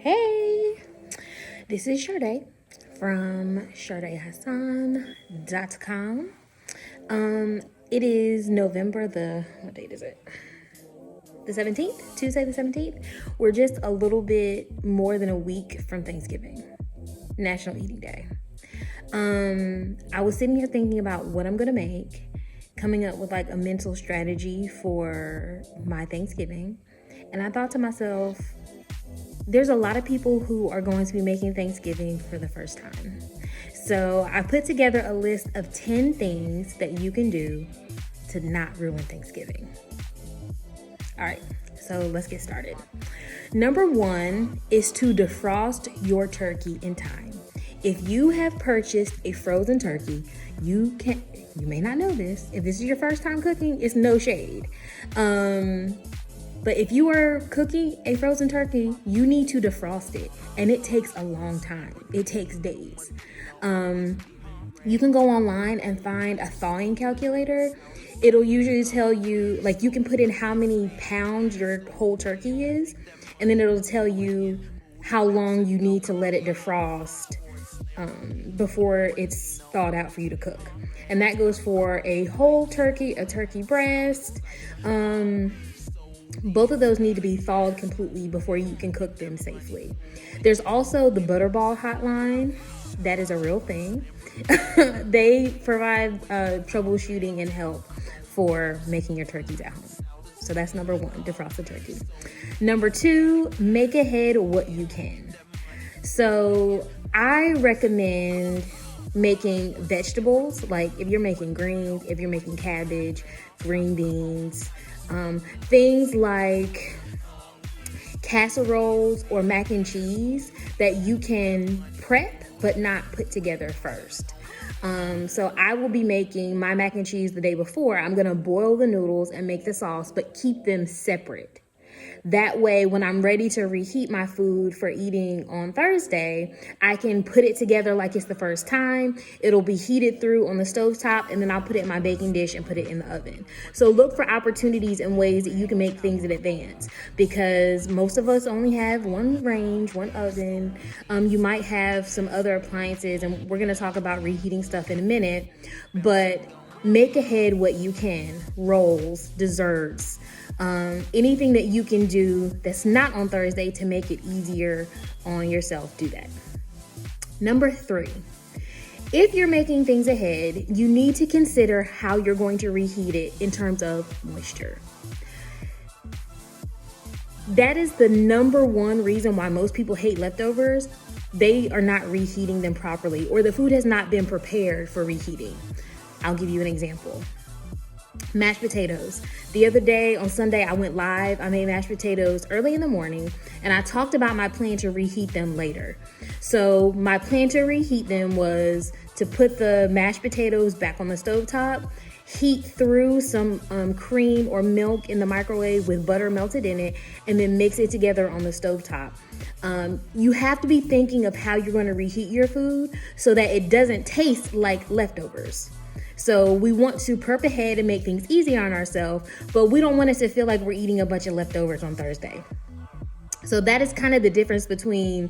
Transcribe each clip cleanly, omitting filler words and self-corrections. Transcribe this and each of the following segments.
Hey, this is Sade from SadeHassan.com. It is November what date is it? The 17th, Tuesday the 17th. We're just a little bit more than a week from Thanksgiving, National Eating Day. I was sitting here thinking about what I'm gonna make, coming up with like a mental strategy for my Thanksgiving. And I thought to myself, there's a lot of people who are going to be making Thanksgiving for the first time. So I put together a list of 10 things that you can do to not ruin Thanksgiving. All right, so let's get started. Number one is to defrost your turkey in time. If you have purchased a frozen turkey, you may not know this. If this is your first time cooking, it's no shade. But if you are cooking a frozen turkey, you need to defrost it. And it takes a long time. It takes days. You can go online and find a thawing calculator. It'll usually tell you, like, you can put in how many pounds your whole turkey is. And then it'll tell you how long you need to let it defrost before it's thawed out for you to cook. And that goes for a whole turkey, a turkey breast. Both of those need to be thawed completely before you can cook them safely. There's also the Butterball hotline. That is a real thing. They provide troubleshooting and help for making your turkeys at home. So that's number one, defrost the turkey. Number two, make ahead what you can. So I recommend making vegetables, like if you're making greens, if you're making cabbage, green beans, things like casseroles or mac and cheese that you can prep but not put together first. So I will be making my mac and cheese the day before. I'm gonna boil the noodles and make the sauce, but keep them separate. That way, when I'm ready to reheat my food for eating on Thursday, I can put it together like it's the first time. It'll be heated through on the stovetop, and then I'll put it in my baking dish and put it in the oven. So look for opportunities and ways that you can make things in advance, because most of us only have one range, one oven. You might have some other appliances, and we're gonna talk about reheating stuff in a minute, but make ahead what you can. Rolls, desserts, anything that you can do that's not on Thursday to make it easier on yourself, do that. Number three, if you're making things ahead, you need to consider how you're going to reheat it in terms of moisture. That is the number one reason why most people hate leftovers. They are not reheating them properly, or the food has not been prepared for reheating. I'll give you an example. Mashed potatoes. The other day on Sunday, I went live. I made mashed potatoes early in the morning, and I talked about my plan to reheat them later. So my plan to reheat them was to put the mashed potatoes back on the stovetop, heat through some cream or milk in the microwave with butter melted in it, and then mix it together on the stovetop. You have to be thinking of how you're going to reheat your food so that it doesn't taste like leftovers. So we want to prep ahead and make things easy on ourselves, but we don't want it to feel like we're eating a bunch of leftovers on Thursday. So that is kind of the difference between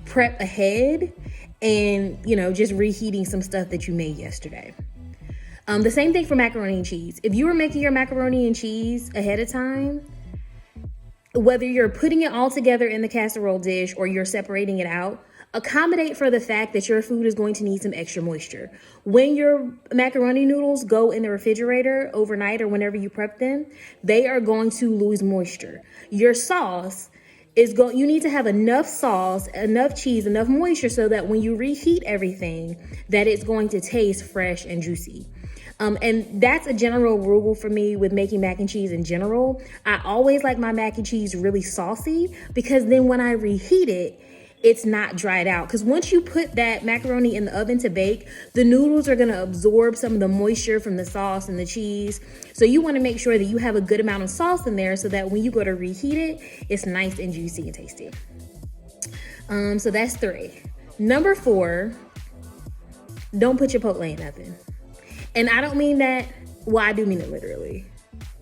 prep ahead and, just reheating some stuff that you made yesterday. The same thing for macaroni and cheese. If you were making your macaroni and cheese ahead of time, whether you're putting it all together in the casserole dish or you're separating it out, accommodate for the fact that your food is going to need some extra moisture. When your macaroni noodles go in the refrigerator overnight or whenever you prep them, they are going to lose moisture. Your sauce you need to have enough sauce, enough cheese, enough moisture so that when you reheat everything, that it's going to taste fresh and juicy. And that's a general rule for me with making mac and cheese in general. I always like my mac and cheese really saucy, because then when I reheat it, it's not dried out. Because once you put that macaroni in the oven to bake, the noodles are going to absorb some of the moisture from the sauce and the cheese. So you want to make sure that you have a good amount of sauce in there so that when you go to reheat it, it's nice and juicy and tasty. So that's three. Number four, don't put Chipotle in nothing. And I don't mean that, well, I do mean it literally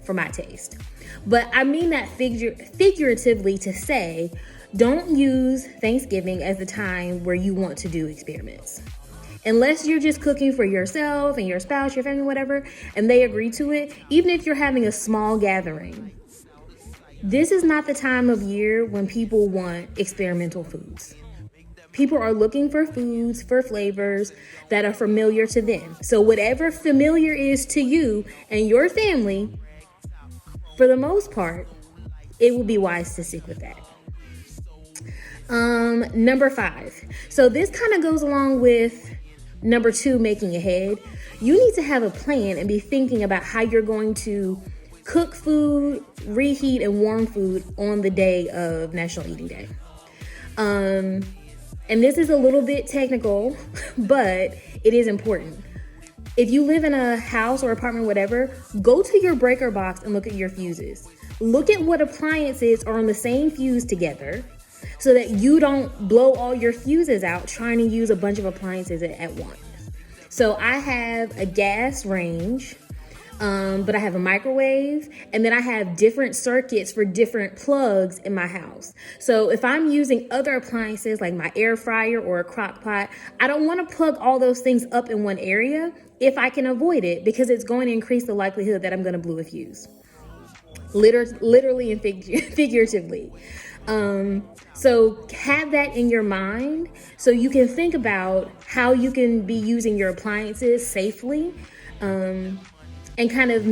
for my taste. But I mean that figuratively to say, Don't use Thanksgiving as the time where you want to do experiments. Unless you're just cooking for yourself and your spouse, your family, whatever, and they agree to it, even if you're having a small gathering, this is not the time of year when people want experimental foods. People are looking for foods, for flavors that are familiar to them. So whatever familiar is to you and your family, for the most part, it will be wise to stick with that. Number 5. So this kind of goes along with number 2, making ahead. You need to have a plan and be thinking about how you're going to cook food, reheat, and warm food on the day of National Eating Day. And this is a little bit technical, but it is important. If you live in a house or apartment, whatever, go to your breaker box and look at your fuses. Look at what appliances are on the same fuse together so that you don't blow all your fuses out trying to use a bunch of appliances at once. So I have a gas range, but I have a microwave, and then I have different circuits for different plugs in my house. So if I'm using other appliances like my air fryer or a crock pot, I don't want to plug all those things up in one area if I can avoid it, because it's going to increase the likelihood that I'm going to blow a fuse. Literally and figuratively. So have that in your mind so you can think about how you can be using your appliances safely, and kind of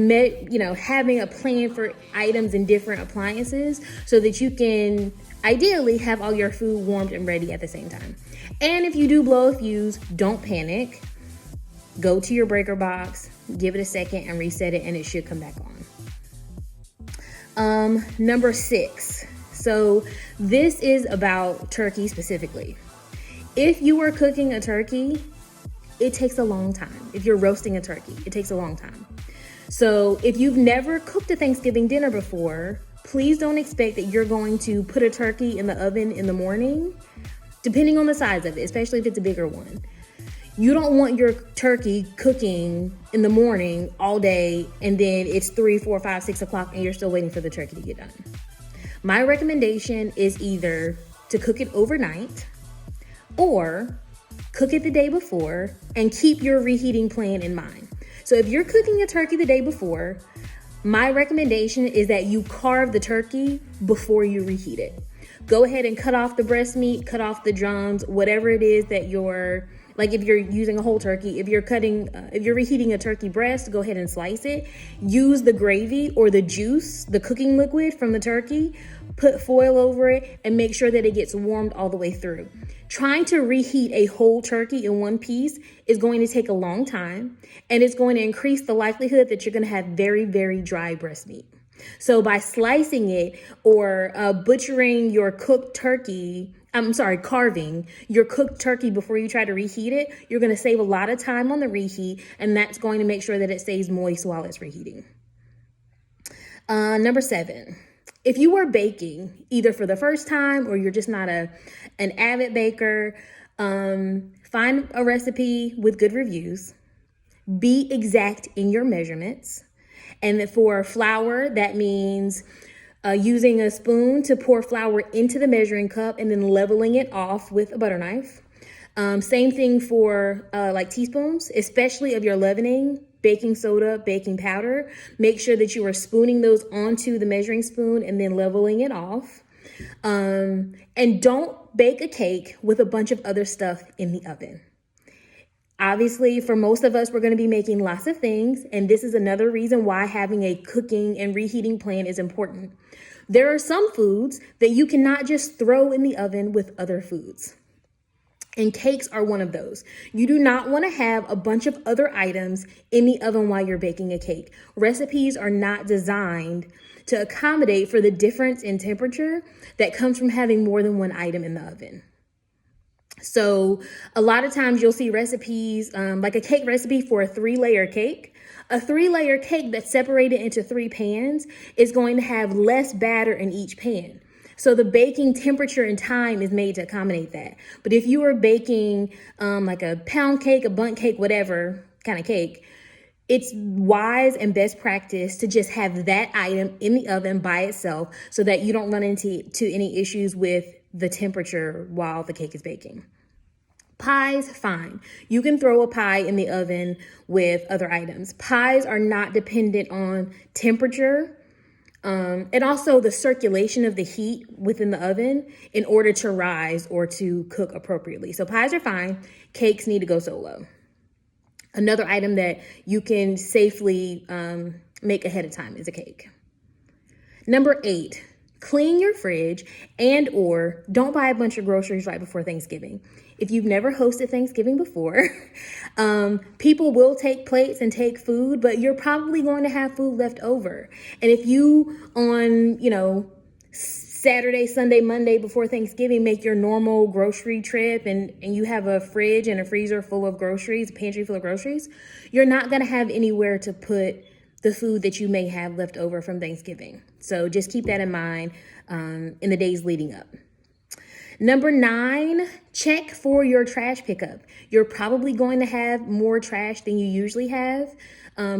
having a plan for items in different appliances so that you can ideally have all your food warmed and ready at the same time. And if you do blow a fuse, don't panic. Go to your breaker box, give it a second and reset it, and it should come back on. Number 6. So this is about turkey specifically. If you are cooking a turkey, it takes a long time. If you're roasting a turkey, it takes a long time. So if you've never cooked a Thanksgiving dinner before, please don't expect that you're going to put a turkey in the oven in the morning, depending on the size of it, especially if it's a bigger one. You don't want your turkey cooking in the morning all day and then it's 3, 4, 5, 6 o'clock and you're still waiting for the turkey to get done. My recommendation is either to cook it overnight or cook it the day before and keep your reheating plan in mind. So if you're cooking a turkey the day before, my recommendation is that you carve the turkey before you reheat it. Go ahead and cut off the breast meat, cut off the drums, whatever it is that you're, like if you're using a whole turkey, if you're reheating a turkey breast, go ahead and slice it. Use the gravy or the juice, the cooking liquid from the turkey, put foil over it and make sure that it gets warmed all the way through. Trying to reheat a whole turkey in one piece is going to take a long time, and it's going to increase the likelihood that you're going to have very, very dry breast meat. So by slicing it or butchering your cooked turkey, carving your cooked turkey before you try to reheat it, you're going to save a lot of time on the reheat, and that's going to make sure that it stays moist while it's reheating. Number 7, if you are baking either for the first time or you're just not an avid baker, find a recipe with good reviews. Be exact in your measurements. And for flour, that means using a spoon to pour flour into the measuring cup and then leveling it off with a butter knife. Same thing for like teaspoons, especially of your leavening, baking soda, baking powder. Make sure that you are spooning those onto the measuring spoon and then leveling it off. And don't bake a cake with a bunch of other stuff in the oven. Obviously, for most of us, we're going to be making lots of things, and this is another reason why having a cooking and reheating plan is important. There are some foods that you cannot just throw in the oven with other foods, and cakes are one of those. You do not want to have a bunch of other items in the oven while you're baking a cake. Recipes are not designed to accommodate for the difference in temperature that comes from having more than one item in the oven. So a lot of times you'll see recipes, like a cake recipe for a 3-layer cake. A 3-layer cake that's separated into 3 pans is going to have less batter in each pan. So the baking temperature and time is made to accommodate that. But if you are baking like a pound cake, a bundt cake, whatever kind of cake, it's wise and best practice to just have that item in the oven by itself so that you don't run into any issues with the temperature while the cake is baking. Pies, fine. You can throw a pie in the oven with other items. Pies are not dependent on temperature and also the circulation of the heat within the oven in order to rise or to cook appropriately. So pies are fine. Cakes need to go solo. Another item that you can safely make ahead of time is a cake. Number 8, clean your fridge and or don't buy a bunch of groceries right before Thanksgiving. If you've never hosted Thanksgiving before, people will take plates and take food, but you're probably going to have food left over. And if you on, Saturday, Sunday, Monday before Thanksgiving make your normal grocery trip and you have a fridge and a freezer full of groceries, a pantry full of groceries, you're not going to have anywhere to put the food that you may have left over from Thanksgiving. So just keep that in mind in the days leading up. Number 9, check for your trash pickup. You're probably going to have more trash than you usually have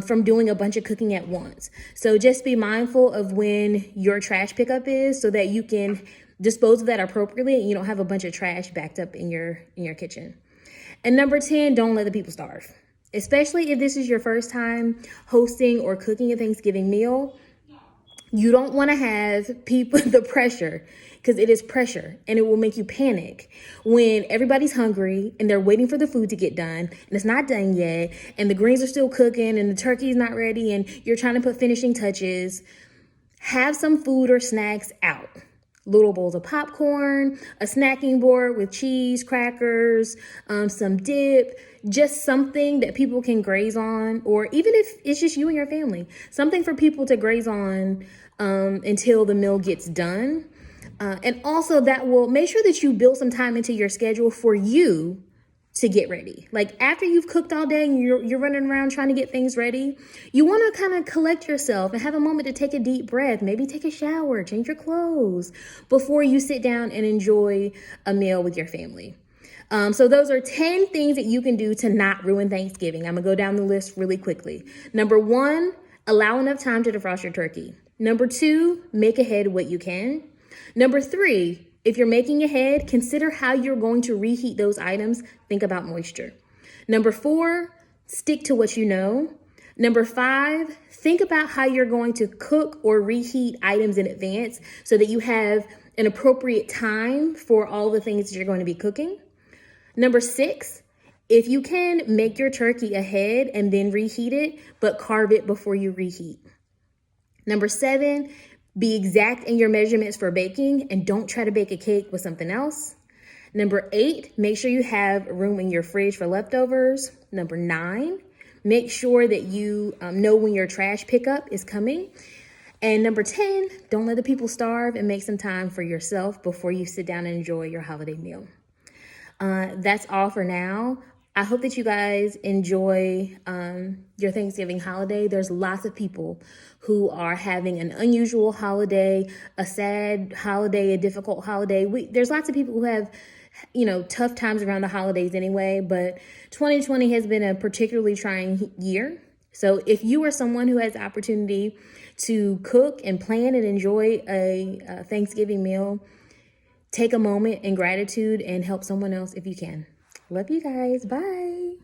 from doing a bunch of cooking at once. So just be mindful of when your trash pickup is so that you can dispose of that appropriately and you don't have a bunch of trash backed up in your kitchen. And number 10, don't let the people starve. Especially if this is your first time hosting or cooking a Thanksgiving meal, you don't want to have the pressure, because it is pressure and it will make you panic when everybody's hungry and they're waiting for the food to get done and it's not done yet and the greens are still cooking and the turkey's not ready and you're trying to put finishing touches. Have some food or snacks out. Little bowls of popcorn, a snacking board with cheese, crackers, some dip, just something that people can graze on, or even if it's just you and your family, something for people to graze on until the meal gets done. And also that will make sure that you build some time into your schedule for you to get ready. Like after you've cooked all day and you're running around trying to get things ready, you want to kind of collect yourself and have a moment to take a deep breath, maybe take a shower, change your clothes before you sit down and enjoy a meal with your family. So those are 10 things that you can do to not ruin Thanksgiving. I'm gonna go down the list really quickly. Number 1, allow enough time to defrost your turkey. Number 2, make ahead what you can. Number 3, if you're making ahead, consider how you're going to reheat those items. Think about moisture. Number 4, stick to what you know. Number 5, think about how you're going to cook or reheat items in advance so that you have an appropriate time for all the things that you're going to be cooking. Number 6, if you can, make your turkey ahead and then reheat it, but carve it before you reheat. Number 7, be exact in your measurements for baking and don't try to bake a cake with something else. Number 8, make sure you have room in your fridge for leftovers. Number 9, make sure that you know when your trash pickup is coming. And number 10, don't let the people starve and make some time for yourself before you sit down and enjoy your holiday meal. That's all for now. I hope that you guys enjoy your Thanksgiving holiday. There's lots of people who are having an unusual holiday, a sad holiday, a difficult holiday. There's lots of people who have, tough times around the holidays anyway, but 2020 has been a particularly trying year. So if you are someone who has the opportunity to cook and plan and enjoy a Thanksgiving meal, take a moment in gratitude and help someone else if you can. Love you guys. Bye.